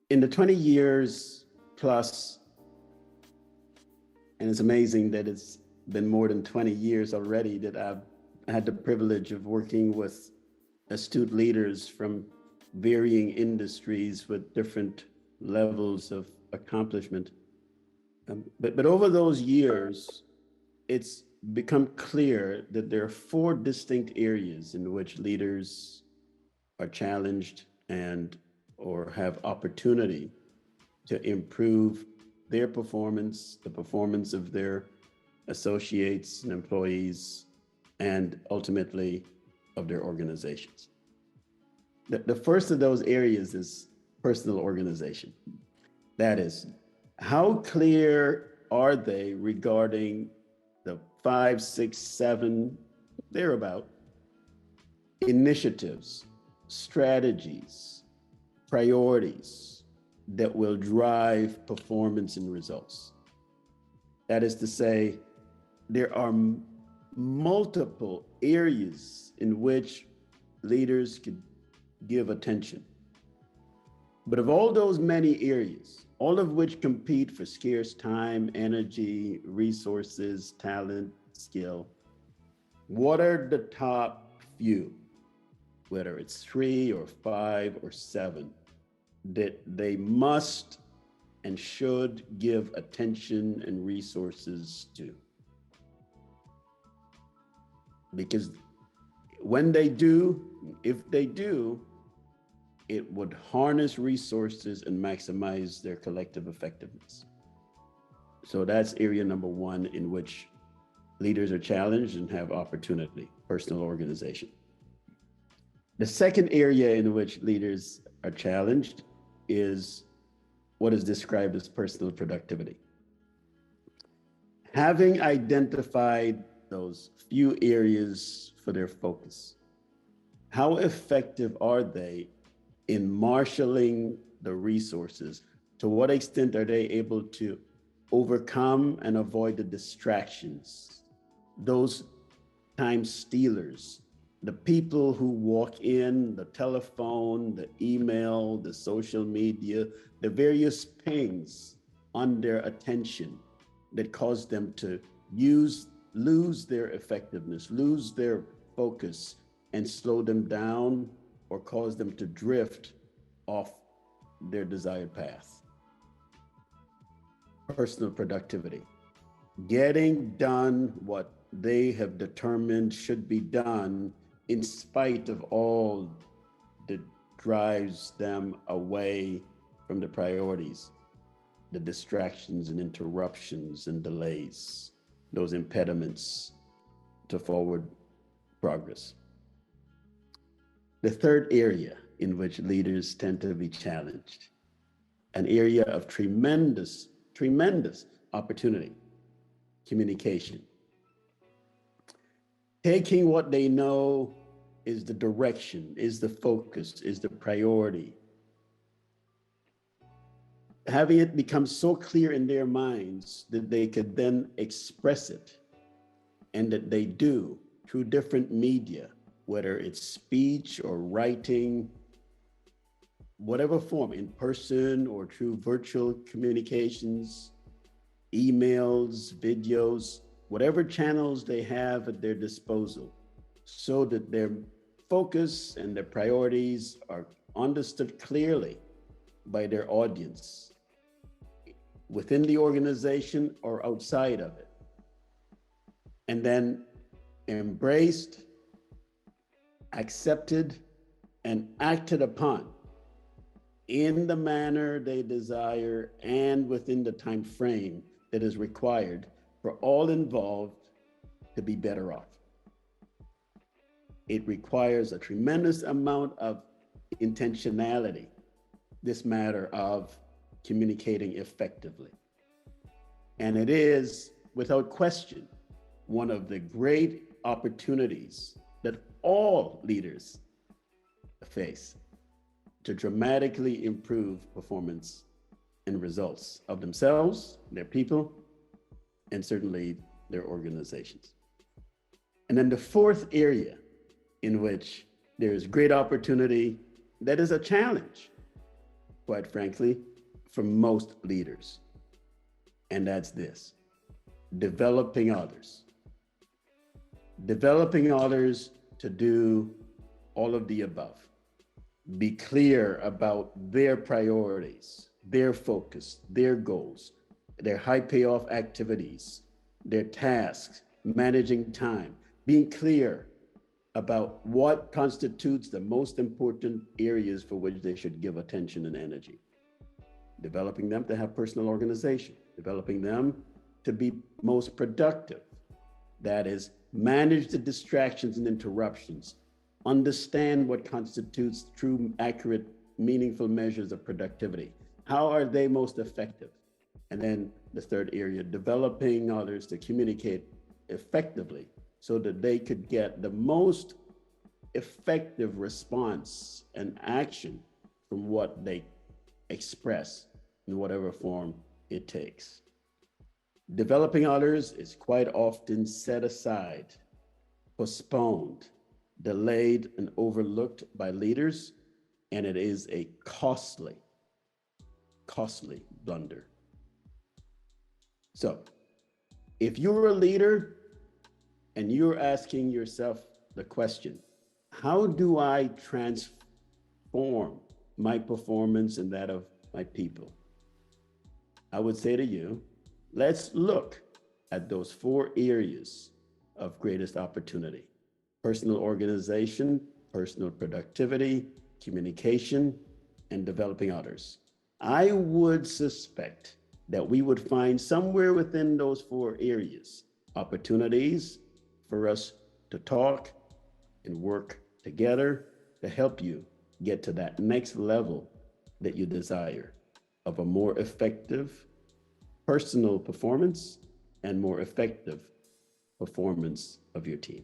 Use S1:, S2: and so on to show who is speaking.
S1: In the 20 years plus, and it's amazing that it's been more than 20 years already that I've had the privilege of working with astute leaders from varying industries with different levels of accomplishment. But over those years, it's become clear that there are four distinct areas in which leaders are challenged and or have opportunity to improve their performance, the performance of their associates and employees, and ultimately of their organizations. The first of those areas is personal organization. That is, how clear are they regarding the 5, 6, 7, thereabout initiatives, strategies, priorities that will drive performance and results? That is to say, there are multiple areas in which leaders could give attention. But of all those many areas, all of which compete for scarce time, energy, resources, talent, skill, what are the top few, whether it's 3 or 5 or 7, that they must and should give attention and resources to? Because when they do, if they do, it would harness resources and maximize their collective effectiveness. So that's area number one in which leaders are challenged and have opportunity, personal organization. The second area in which leaders are challenged is what is described as personal productivity. Having identified those few areas for their focus, how effective are they in marshaling the resources? To what extent are they able to overcome and avoid the distractions, those time stealers, the people who walk in, the telephone, the email, the social media, the various pings on their attention that cause them to lose their effectiveness, lose their focus, and slow them down or cause them to drift off their desired path. Personal productivity, getting done what they have determined should be done in spite of all that drives them away from the priorities, the distractions and interruptions and delays, those impediments to forward progress. The third area in which leaders tend to be challenged, an area of tremendous opportunity, communication. Taking what they know is the direction, is the focus, is the priority. Having it become so clear in their minds that they could then express it, and that they do through different media, whether it's speech or writing, whatever form, in person or through virtual communications, emails, videos, whatever channels they have at their disposal, so that their focus and their priorities are understood clearly by their audience, within the organization or outside of it, and then embraced, accepted, and acted upon in the manner they desire and within the time frame that is required for all involved to be better off. It requires a tremendous amount of intentionality, this matter of communicating effectively. And it is, without question, one of the great opportunities that all leaders face to dramatically improve performance and results of themselves, their people, and certainly their organizations. And then the fourth area in which there is great opportunity that is a challenge quite frankly, for most leaders. And that's this: developing others. Developing others to do all of the above. Be clear about their priorities, their focus, their goals, their high payoff activities, their tasks, managing time, being clear about what constitutes the most important areas for which they should give attention and energy. Developing them to have personal organization, developing them to be most productive. That is, manage the distractions and interruptions, understand what constitutes true, accurate, meaningful measures of productivity. How are they most effective? And then the third area, developing others to communicate effectively so that they could get the most effective response and action from what they express in whatever form it takes. Developing others is quite often set aside, postponed, delayed, and overlooked by leaders, and it is a costly blunder. So, if you're a leader and you're asking yourself the question, how do I transform my performance and that of my people? I would say to you, let's look at those 4 areas of greatest opportunity: personal organization, personal productivity, communication, and developing others. I would suspect that we would find somewhere within those 4 areas opportunities for us to talk and work together to help you get to that next level that you desire of a more effective personal performance and more effective performance of your team.